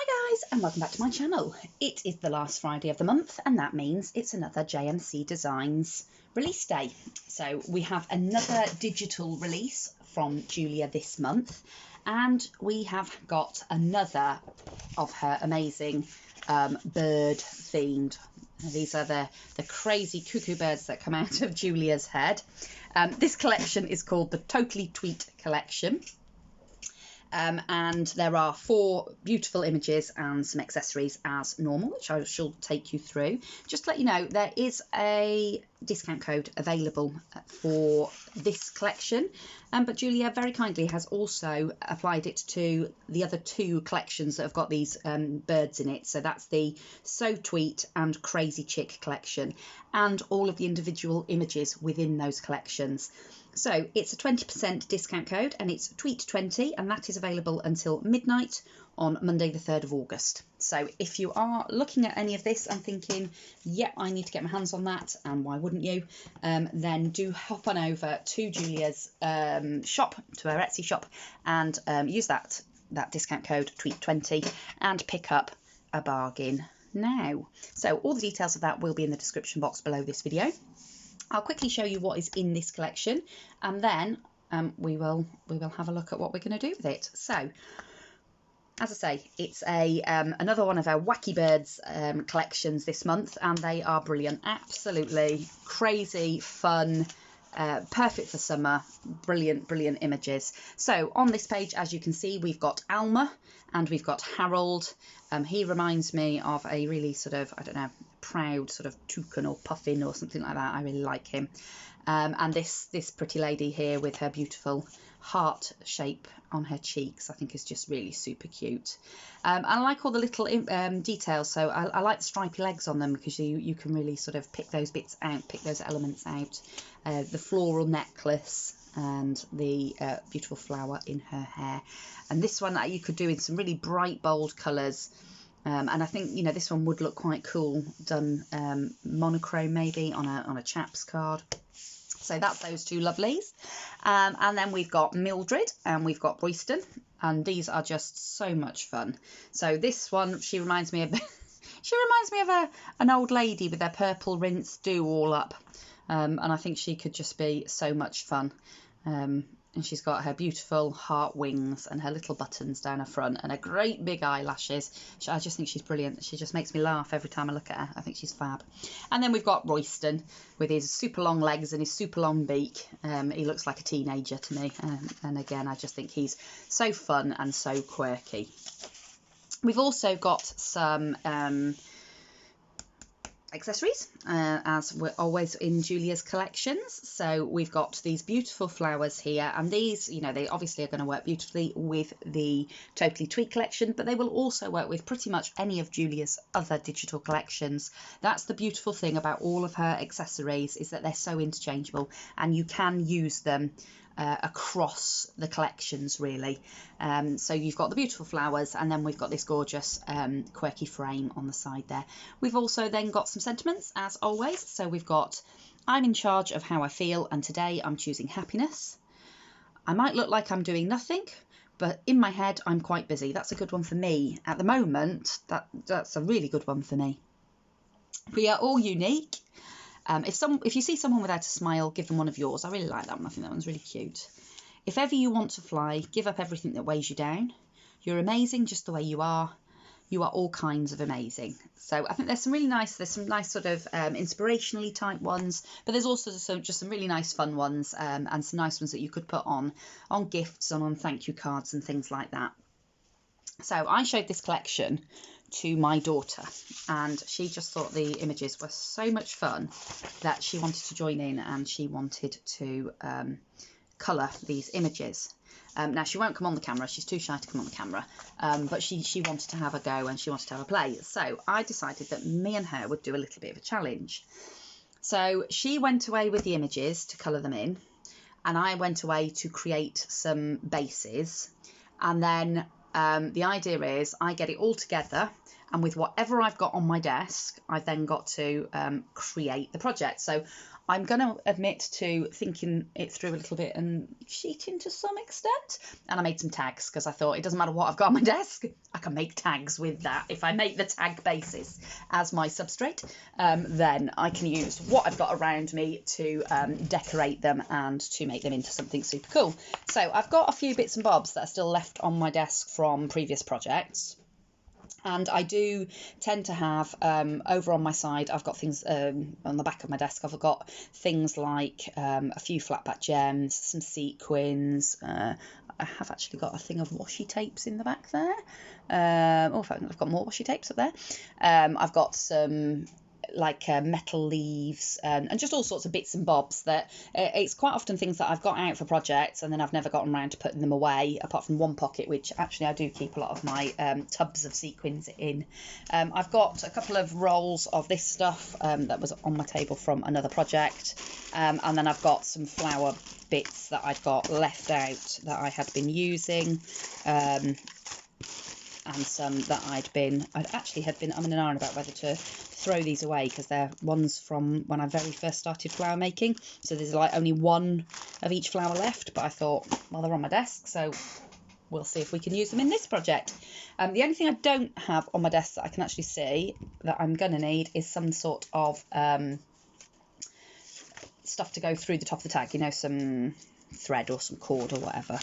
Hi guys, and welcome back to my channel. It is the last Friday of the month, and that means it's another JMC Designs release day. So we have another digital release from Julia this month, and we have got another of her amazing bird themed. These are the crazy cuckoo birds that come out of Julia's head. This collection is called the Totally Tweet collection. And there are 4 beautiful images and some accessories as normal, which I shall take you through. Just to let you know, there is a discount code available for this collection, but Julia very kindly has also applied it to the other 2 collections that have got these birds in it. So that's the So Tweet and Crazy Chick collection, and all of the individual images within those collections. So it's a 20% discount code, and it's Tweet20, and that is available until midnight on Monday the 3rd of August. So if you are looking at any of this and thinking, yep, I need to get my hands on that, and why wouldn't you, then do hop on over to Julia's shop, to her Etsy shop, and use that discount code Tweet20 and pick up a bargain now. So all the details of that will be in the description box below this video. I'll quickly show you what is in this collection, and then we will have a look at what we're going to do with it. So, as I say, it's another one of our Wacky Birds collections this month, and they are brilliant. Absolutely crazy, fun, perfect for summer. Brilliant images. So on this page, as you can see, we've got Alma and we've got Harold. He reminds me of a really sort of, I don't know, proud sort of toucan or puffin or something like that. I really like him. And this pretty lady here with her beautiful heart shape on her cheeks, I think is just really super cute. I like all the little details. So I like the stripy legs on them, because you can really sort of pick those bits out, pick those elements out. The floral necklace and the beautiful flower in her hair. And this one that you could do in some really bright, bold colours. And I think, you know, this one would look quite cool done monochrome maybe on a chap's card. So that's those 2 lovelies. And then we've got Mildred and we've got Royston, and these are just so much fun. So this one, she reminds me of an old lady with their purple rinse do all up. And I think she could just be so much fun. And she's got her beautiful heart wings and her little buttons down her front and her great big eyelashes. I just think she's brilliant. She just makes me laugh every time I look at her. I think she's fab. And then we've got Royston with his super long legs and his super long beak. He looks like a teenager to me. And again, I just think he's so fun and so quirky. We've also got some accessories, as we're always in Julia's collections. So we've got these beautiful flowers here, and these, you know, they obviously are going to work beautifully with the Totally Tweet collection, but they will also work with pretty much any of Julia's other digital collections. That's the beautiful thing about all of her accessories, is that they're so interchangeable and you can use them across the collections really. So you've got the beautiful flowers, and then we've got this gorgeous quirky frame on the side there. We've also then got some sentiments as always. So we've got, I'm in charge of how I feel, and today I'm choosing happiness. I might look like I'm doing nothing, but in my head I'm quite busy. That's a good one for me at the moment. That's a really good one for me. We are all unique. If you see someone without a smile, give them one of yours. I really like that one. I think that one's really cute. If ever you want to fly, give up everything that weighs you down. You're amazing just the way you are. You are all kinds of amazing. So I think there's some nice sort of inspirationally type ones, but there's also just some really nice fun ones, and some nice ones that you could put on gifts and on thank you cards and things like that. So I showed this collection to my daughter, and she just thought the images were so much fun that she wanted to join in, and she wanted to colour these images. Now she won't come on the camera, she's too shy to come on the camera, but she wanted to have a go and she wanted to have a play. So I decided that me and her would do a little bit of a challenge. So she went away with the images to colour them in, and I went away to create some bases, and then the idea is I get it all together, and with whatever I've got on my desk, I've then got to create the project. So I'm going to admit to thinking it through a little bit and cheating to some extent. And I made some tags because I thought it doesn't matter what I've got on my desk, I can make tags with that. If I make the tag basis as my substrate, then I can use what I've got around me to decorate them and to make them into something super cool. So I've got a few bits and bobs that are still left on my desk from previous projects. And I do tend to have, over on my side, I've got things on the back of my desk. I've got things like a few flat back gems, some sequins. I have actually got a thing of washi tapes in the back there. Oh, in fact, I've got more washi tapes up there. I've got some like metal leaves and just all sorts of bits and bobs that it's quite often things that I've got out for projects and then I've never gotten around to putting them away, apart from one pocket, which actually I do keep a lot of my tubs of sequins in. I've got a couple of rolls of this stuff that was on my table from another project, and then I've got some flower bits that I've got left out that I had been using, and some that I'd actually had been umming and ahhing about whether to throw these away because they're ones from when I very first started flower making. So there's like only one of each flower left, but I thought, well, they're on my desk, so we'll see if we can use them in this project. The only thing I don't have on my desk that I can actually see that I'm going to need is some sort of stuff to go through the top of the tag, you know, some thread or some cord or whatever.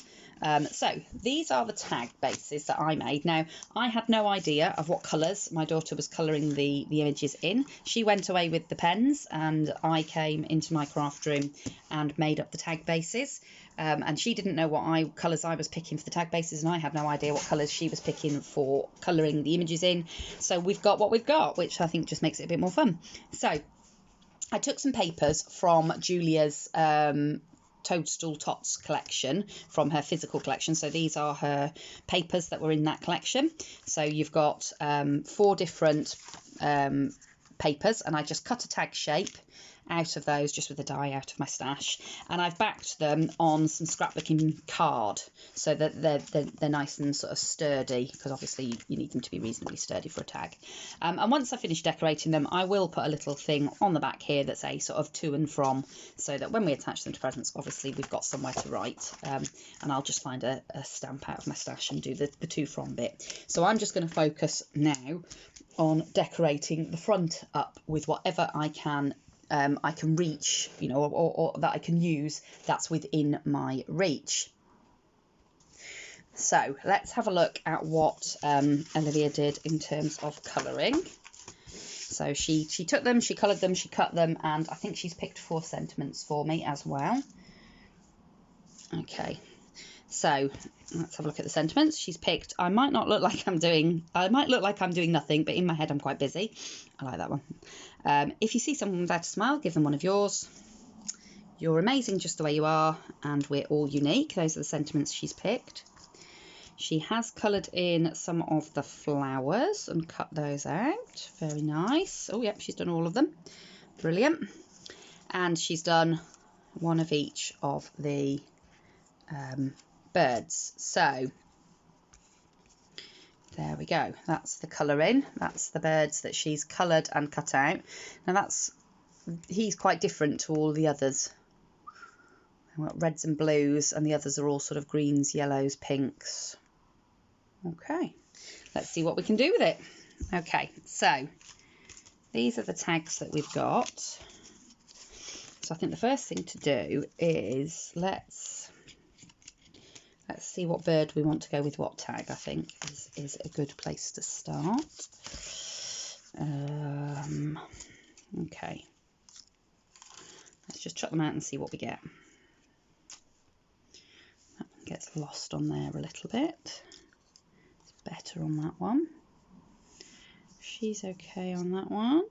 So these are the tag bases that I made. Now, I had no idea of what colours my daughter was colouring the images in. She went away with the pens and I came into my craft room and made up the tag bases. And she didn't know what colours I was picking for the tag bases, and I had no idea what colours she was picking for colouring the images in. So we've got what we've got, which I think just makes it a bit more fun. So I took some papers from Julia's Toadstool Tots collection, from her physical collection. So these are her papers that were in that collection. So you've got 4 different papers, and I just cut a tag shape out of those just with a die out of my stash, and I've backed them on some scrapbooking card so that they're nice and sort of sturdy, because obviously you need them to be reasonably sturdy for a tag. And once I finish decorating them, I will put a little thing on the back here that's a sort of to and from, so that when we attach them to presents, obviously we've got somewhere to write. And I'll just find a stamp out of my stash and do the to from bit. So I'm just going to focus now on decorating the front up with whatever I can reach, you know, or that I can use that's within my reach. So let's have a look at what Olivia did in terms of colouring. So she took them, she coloured them, she cut them, and I think she's picked 4 sentiments for me as well. Okay, so let's have a look at the sentiments. She's picked, I might look like I'm doing nothing, but in my head I'm quite busy. I like that one. If you see someone without a smile, give them one of yours. You're amazing just the way you are, and we're all unique. Those are the sentiments she's picked. She has coloured in some of the flowers and cut those out. Very nice. Oh, yep, she's done all of them. Brilliant. And she's done one of each of the birds. So there we go. That's the colouring. That's the birds that she's coloured and cut out. Now he's quite different to all the others. We've got reds and blues, and the others are all sort of greens, yellows, pinks. Okay, let's see what we can do with it. Okay, so these are the tags that we've got. So I think the first thing to do is let's see what bird we want to go with what tag. I think is a good place to start. Okay, let's just chuck them out and see what we get. That one gets lost on there a little bit. It's better on that one. She's okay on that one.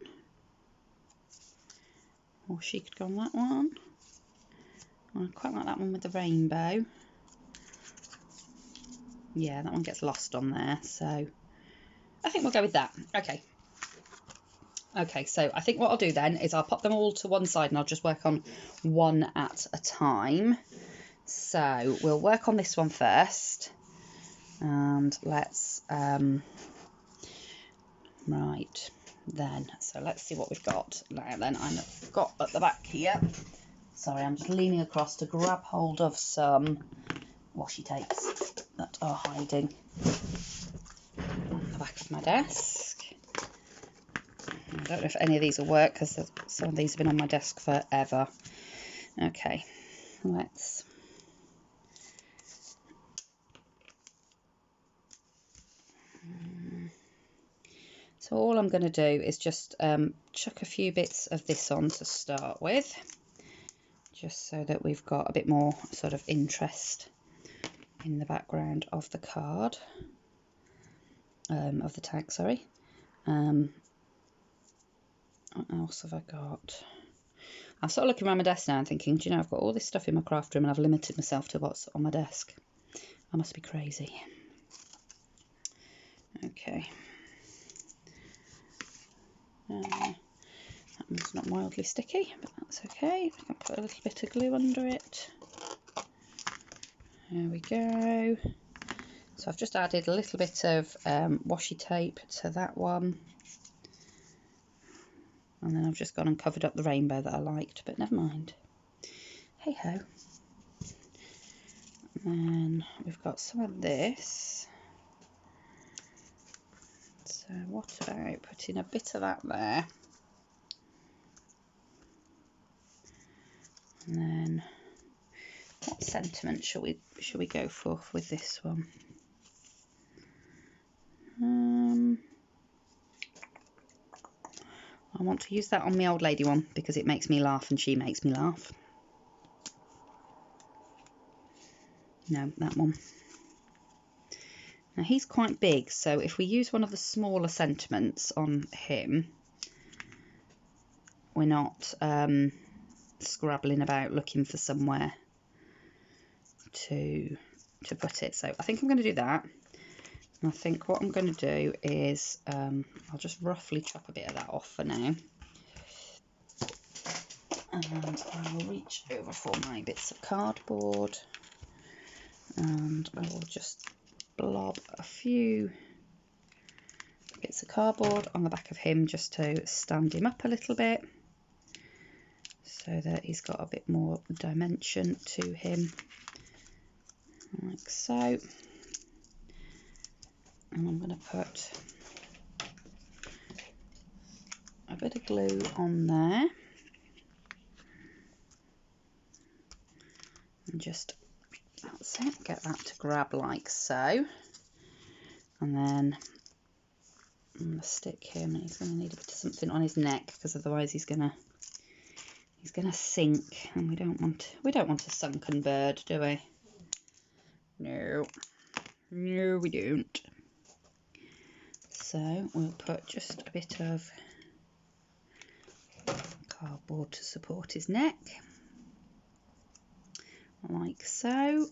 Or she could go on that one. I quite like that one with the rainbow. Yeah, that one gets lost on there, so I think we'll go with that. Okay, so I think what I'll do then is I'll pop them all to one side and I'll just work on one at a time. So we'll work on this one first, and let's right, then. So let's see what we've got now then. I've got at the back here, sorry, I'm just leaning across to grab hold of some washi tapes that are hiding on the back of my desk. I don't know if any of these will work because some of these have been on my desk forever. Okay, let's... So all I'm going to do is just chuck a few bits of this on to start with, just so that we've got a bit more sort of interest in the background of the card, of the tag, sorry. What else have I got? I'm sort of looking around my desk now and thinking, do you know, I've got all this stuff in my craft room and I've limited myself to what's on my desk. I must be crazy. Okay. That one's not mildly sticky, but that's okay. I can put a little bit of glue under it. There we go. So I've just added a little bit of washi tape to that one. And then I've just gone and covered up the rainbow that I liked, but never mind. Hey ho. And then we've got some of this. So what about putting a bit of that there? And then what sentiment shall we go for with this one? I want to use that on my old lady one because it makes me laugh and she makes me laugh. No, that one. Now he's quite big, so if we use one of the smaller sentiments on him, we're not scrabbling about looking for somewhere to put it. So I think I'm going to do that. And I think what I'm going to do is I'll just roughly chop a bit of that off for now. And I will reach over for my bits of cardboard and I will just blob a few bits of cardboard on the back of him just to stand him up a little bit so that he's got a bit more dimension to him, like so. And I'm going to put a bit of glue on there and just, that's it, get that to grab like so. And then I'm going to stick him, and he's going to need a bit of something on his neck because otherwise he's going to sink, and we don't want a sunken bird, do we? No, we don't. So we'll put just a bit of cardboard to support his neck, like so.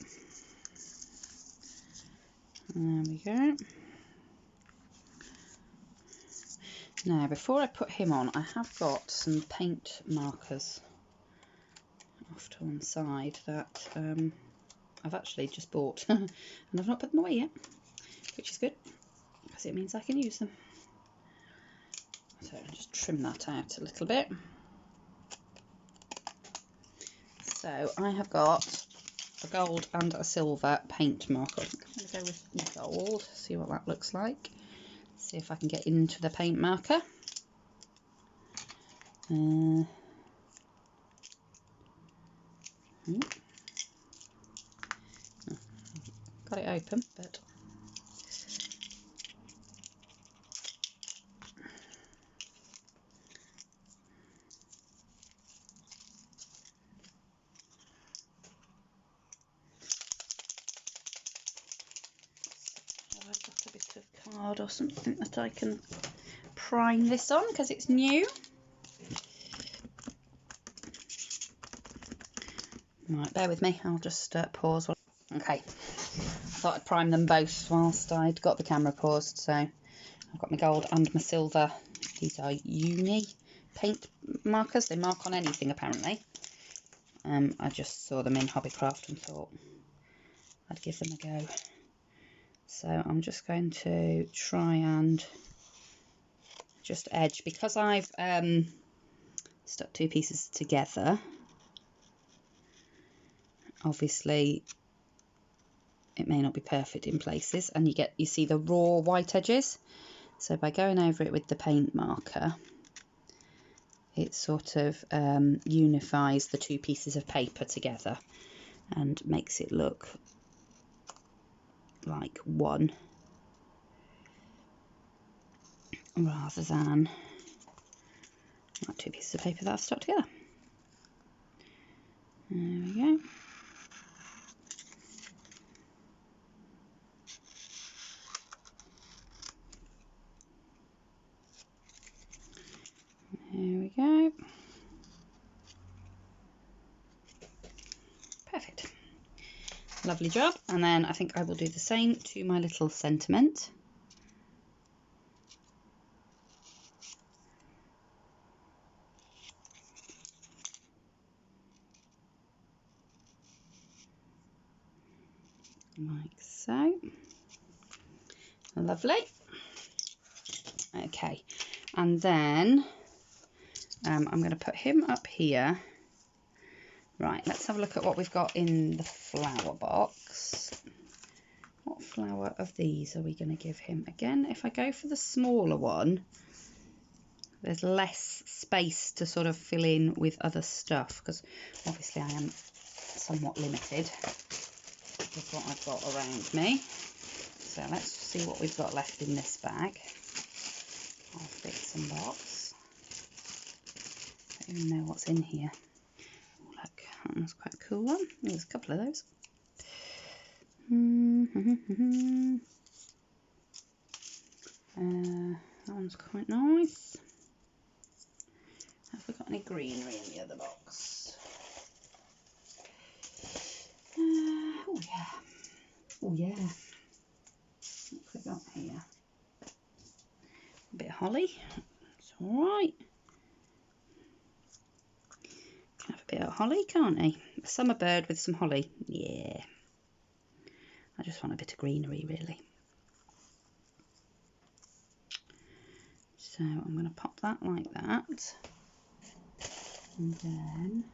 There we go. Now, before I put him on, I have got some paint markers off to one side that I've actually just bought and I've not put them away yet, which is good because it means I can use them. So I'll just trim that out a little bit. So I have got a gold and a silver paint marker. I think I'm going to go with gold, see what that looks like. See if I can get into the paint marker. Got it open, but I've got a bit of card or something that I can prime this on because it's new. Right, bear with me, I'll just pause. Okay, I thought I'd prime them both whilst I'd got the camera paused. So I've got my gold and my silver. These are Uni Paint Markers. They mark on anything apparently. I just saw them in Hobbycraft and thought I'd give them a go. So I'm just going to try and just edge, because I've stuck 2 pieces together. Obviously it may not be perfect in places, and you see the raw white edges. So by going over it with the paint marker, it sort of unifies the 2 pieces of paper together and makes it look like one, rather than like 2 pieces of paper that I've stuck together. There we go. There we go. Perfect. Lovely job. And then I think I will do the same to my little sentiment. Like so. Lovely. Okay, and then I'm going to put him up here. Right, let's have a look at what we've got in the flower box. What flower of these are we going to give him? Again, if I go for the smaller one, there's less space to sort of fill in with other stuff, because obviously I am somewhat limited with what I've got around me. So let's see what we've got left in this bag of bits and bobs. I don't even know what's in here. Oh, look, that one's quite a cool one. There's a couple of those. That one's quite nice. Have we got any greenery in the other box? Oh yeah. Oh yeah. What have we got here? A bit of holly. It's alright. Can have a bit of holly, can't he? A summer bird with some holly. Yeah. I just want a bit of greenery, really. So I'm going to pop that like that. And then,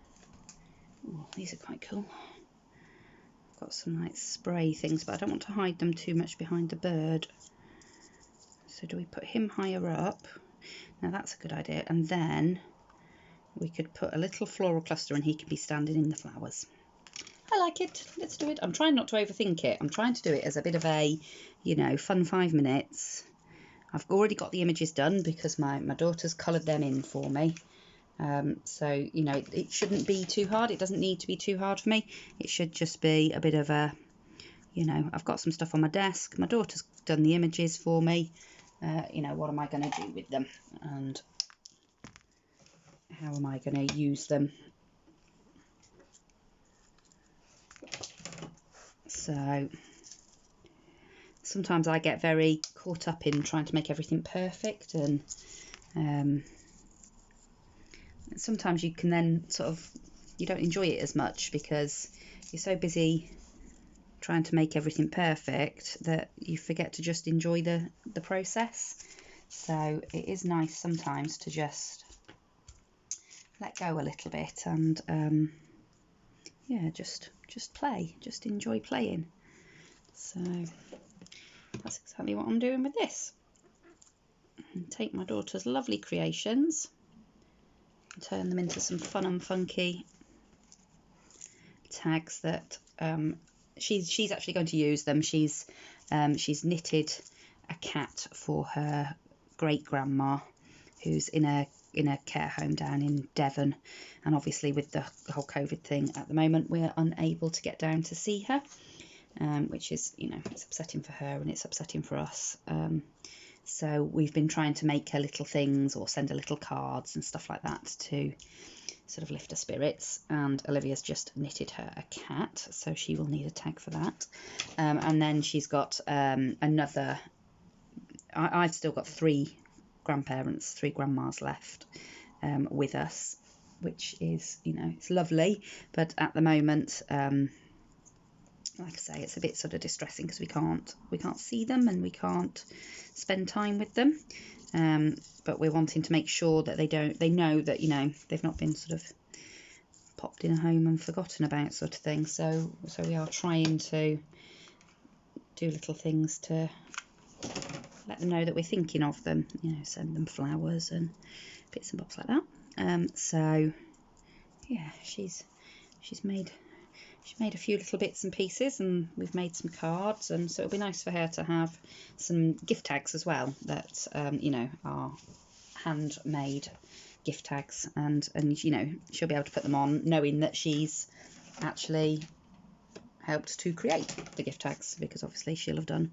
oh, these are quite cool. I've got some like spray things, but I don't want to hide them too much behind the bird. So do we put him higher up? Now that's a good idea. And then we could put a little floral cluster and he can be standing in the flowers. I like it. Let's do it. I'm trying not to overthink it. I'm trying to do it as a bit of a, you know, fun 5 minutes. I've already got the images done because my daughter's coloured them in for me. So, you know, it shouldn't be too hard. It doesn't need to be too hard for me. It should just be a bit of a, you know, I've got some stuff on my desk. My daughter's done the images for me. You know, what am I going to do with them? And how am I going to use them? So sometimes I get very caught up in trying to make everything perfect, and sometimes you can then sort of, you don't enjoy it as much because you're so busy trying to make everything perfect that you forget to just enjoy the process. So it is nice sometimes to just let go a little bit and yeah, just play, just enjoy playing. So that's exactly what I'm doing with this. And take my daughter's lovely creations and turn them into some fun and funky tags that she's actually going to use them. She's knitted a cat for her great grandma who's in a care home down in Devon, and obviously with the whole COVID thing at the moment we're unable to get down to see her, which is, you know, it's upsetting for her and it's upsetting for us. So we've been trying to make her little things or send her little cards and stuff like that to sort of lift her spirits, and Olivia's just knitted her a cat, so she will need a tag for that. And then she's got another, I've still got 3 grandparents, 3 grandmas left with us, which is, you know, it's lovely, but at the moment like I say, it's a bit sort of distressing because we can't see them and we can't spend time with them. But we're wanting to make sure that they know that, you know, they've not been sort of popped in a home and forgotten about, sort of thing. So we are trying to do little things to let them know that we're thinking of them, you know, send them flowers and bits and bobs like that. So yeah, she's made a few little bits and pieces, and we've made some cards, and so it'll be nice for her to have some gift tags as well that you know, are handmade gift tags, and you know, she'll be able to put them on knowing that she's actually helped to create the gift tags, because obviously she'll have done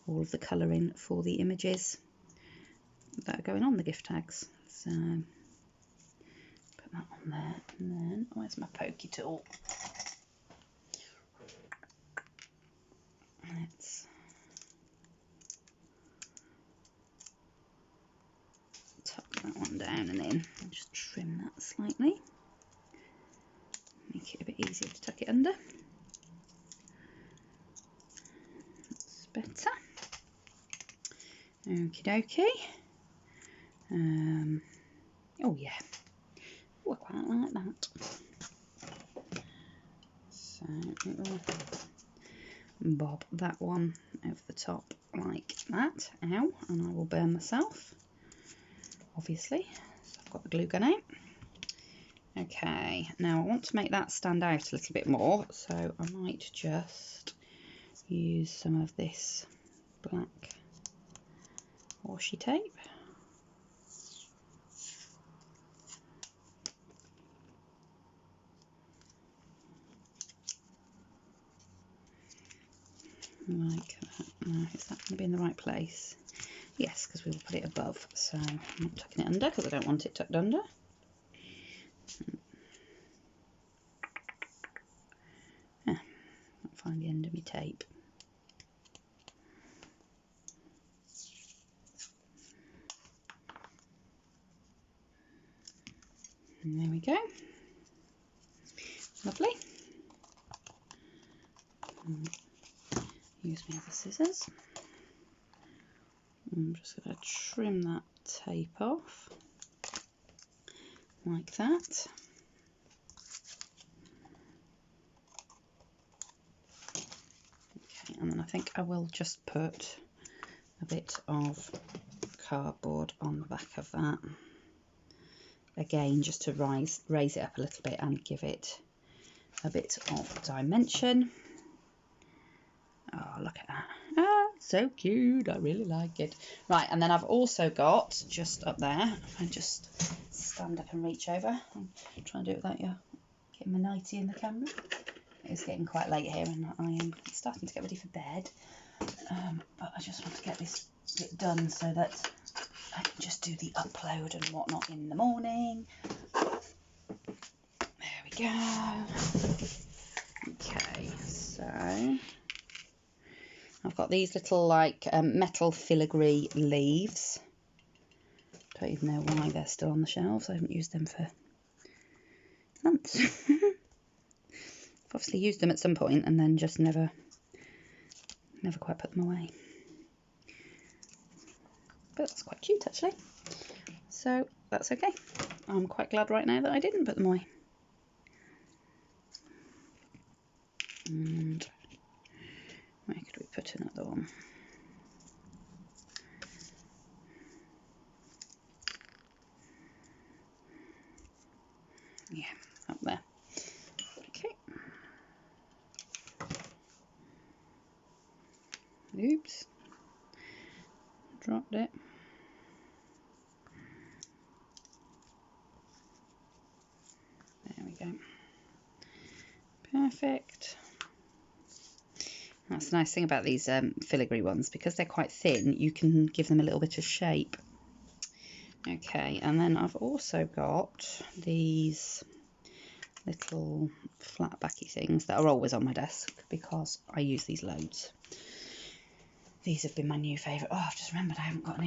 all of the colouring for the images that are going on the gift tags. So put that on there, and then where's my pokey tool? Let's tuck that one down and in and just trim that slightly, make it a bit easier to tuck it under. That's better. Okie dokie. Oh yeah, oh, I quite like that. So it'll bob that one over the top like that. Ow, and I will burn myself, obviously, so I've got the glue gun out. Okay, now I want to make that stand out a little bit more, so I might just use some of this black washi tape. Like that. Now, is that going to be in the right place? Yes, because we will put it above, so I'm not tucking it under because I don't want it tucked under. I'll find the end of my tape. And there we go. Lovely. Use my other scissors. I'm just going to trim that tape off like that. Okay, and then I think I will just put a bit of cardboard on the back of that. Again, just to raise it up a little bit and give it a bit of dimension. Oh, look at that. Ah, so cute. I really like it. Right, and then I've also got, just up there, if I just stand up and reach over, I'm trying to do it without you getting my nightie in the camera. It's getting quite late here and I am starting to get ready for bed. But I just want to get this bit done so that I can just do the upload and whatnot in the morning. There we go. Okay, so I've got these little like metal filigree leaves. Don't even know why they're still on the shelves. I haven't used them for months. I've obviously used them at some point and then just never quite put them away. But that's quite cute actually. So that's okay. I'm quite glad right now that I didn't put them away. And where could we put another one? Yeah, up there. Okay. Oops. Dropped it. There we go. Perfect. That's the nice thing about these filigree ones, because they're quite thin, you can give them a little bit of shape. Okay, and then I've also got these little flat backy things that are always on my desk because I use these loads. These have been my new favourite. Oh, I've just remembered I haven't got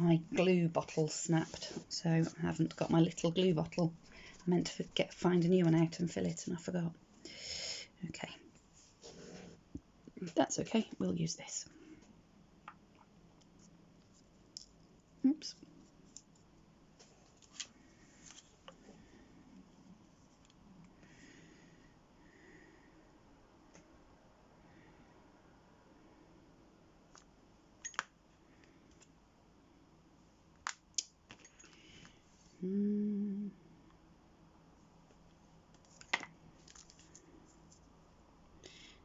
my glue bottle snapped, so I haven't got my little glue bottle. I meant to find a new one out and fill it, and I forgot. Okay. That's okay, we'll use this. Oops.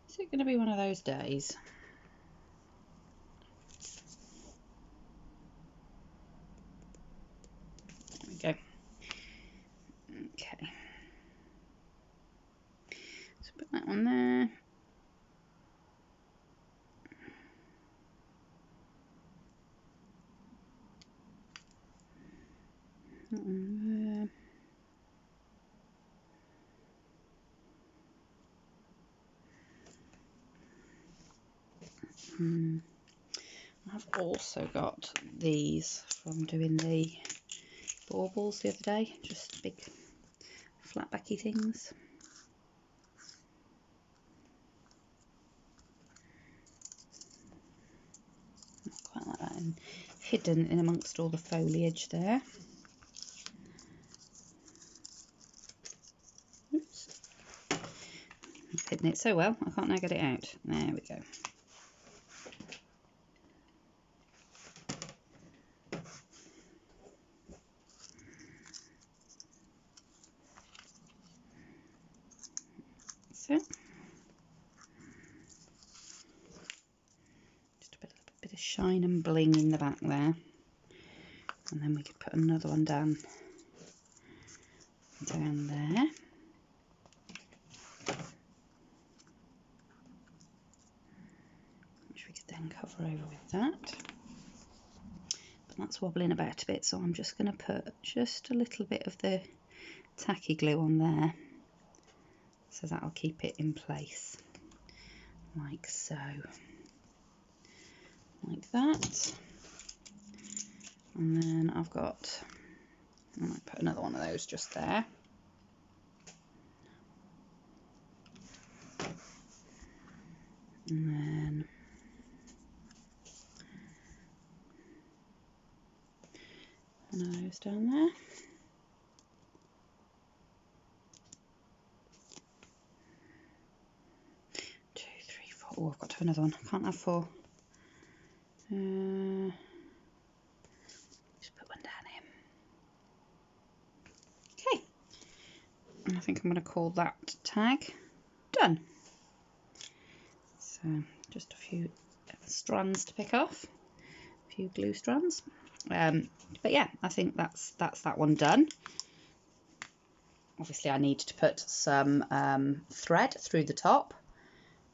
Is it going to be one of those days? There we go. Okay. So put that one there. That one there. I've also got these from doing the baubles the other day, just big flat backy things. Quite like that, and hidden in amongst all the foliage there. Oops. I've hidden it so well, I can't now get it out. There we go. Just a bit of shine and bling in the back there, and then we could put another one down there. Which we could then cover over with that. But that's wobbling about a bit, so I'm just going to put just a little bit of the tacky glue on there, so that'll keep it in place, like so, like that. And then I might put another one of those just there. And then one of those down there. Two, three, four. Oh, I've got to have another one. I can't have four. Just put one down here. Okay. And I think I'm going to call that tag done. So just a few strands to pick off, a few glue strands. But yeah, I think that's that one done. Obviously I need to put some thread through the top,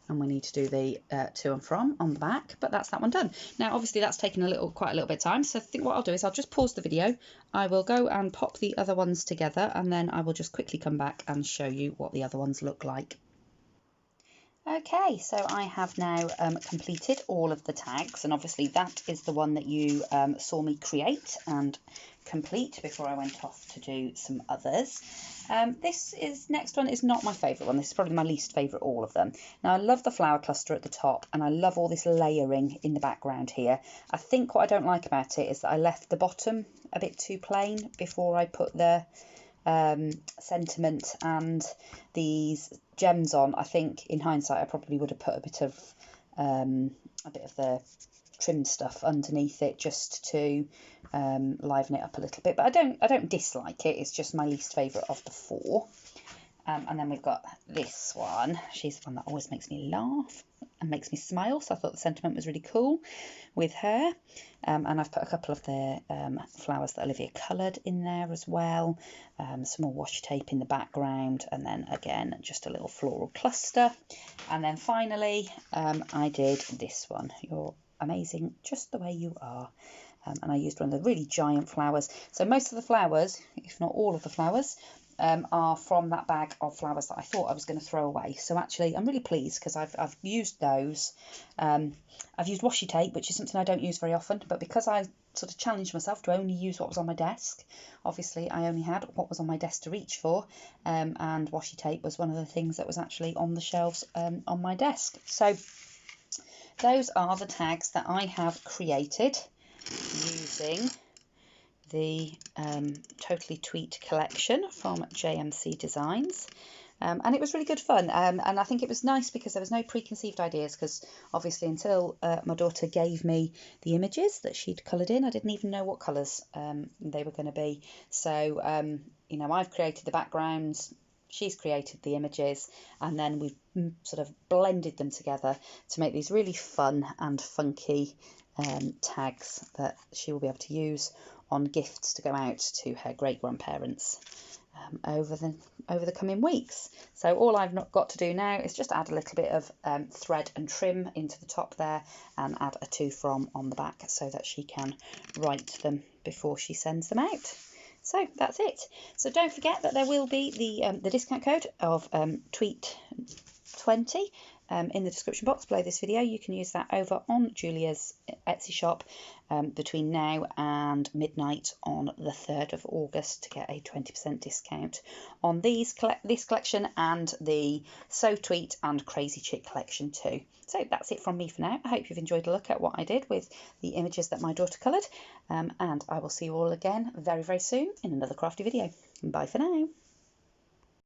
and we need to do the to and from on the back, but that's that one done. Now obviously that's taken quite a little bit of time, so I think what I'll do is I'll just pause the video, I will go and pop the other ones together, and then I will just quickly come back and show you what the other ones look like. Okay, so I have now completed all of the tags, and obviously that is the one that you saw me create and complete before I went off to do some others. Next one is not my favourite one. This is probably my least favourite all of them. Now I love the flower cluster at the top, and I love all this layering in the background here. I think what I don't like about it is that I left the bottom a bit too plain before I put the sentiment and these gems on. I think in hindsight I probably would have put a bit of the trimmed stuff underneath it just to liven it up a little bit, but I don't dislike it. It's just my least favourite of the four. And then we've got this one. She's the one that always makes me laugh and makes me smile, so I thought the sentiment was really cool with her. And I've put a couple of the flowers that Olivia coloured in there as well. Some more washi tape in the background, and then again just a little floral cluster. And then finally I did this one, You're Amazing Just the Way You Are. And I used one of the really giant flowers. So most of the flowers, if not all of the flowers, are from that bag of flowers that I thought I was going to throw away. So actually I'm really pleased because I've used those. I've used washi tape, which is something I don't use very often, but because I sort of challenged myself to only use what was on my desk. Obviously I only had what was on my desk to reach for, and washi tape was one of the things that was actually on the shelves on my desk. So those are the tags that I have created using the Totally Tweet collection from JMC Designs. And it was really good fun, and I think it was nice because there was no preconceived ideas, because obviously until my daughter gave me the images that she'd coloured in, I didn't even know what colours they were going to be. So you know, I've created the backgrounds, she's created the images, and then we've sort of blended them together to make these really fun and funky tags that she will be able to use on gifts to go out to her great-grandparents over the coming weeks. So all I've not got to do now is just add a little bit of thread and trim into the top there, and add a to from on the back so that she can write them before she sends them out. So that's it. So don't forget that there will be the discount code of tweet20 in the description box below this video. You can use that over on Julia's Etsy shop between now and midnight on the 3rd of August to get a 20% discount on this collection and the So Tweet and Crazy Chick collection too. So that's it from me for now. I hope you've enjoyed a look at what I did with the images that my daughter coloured, and I will see you all again very, very soon in another crafty video. Bye for now.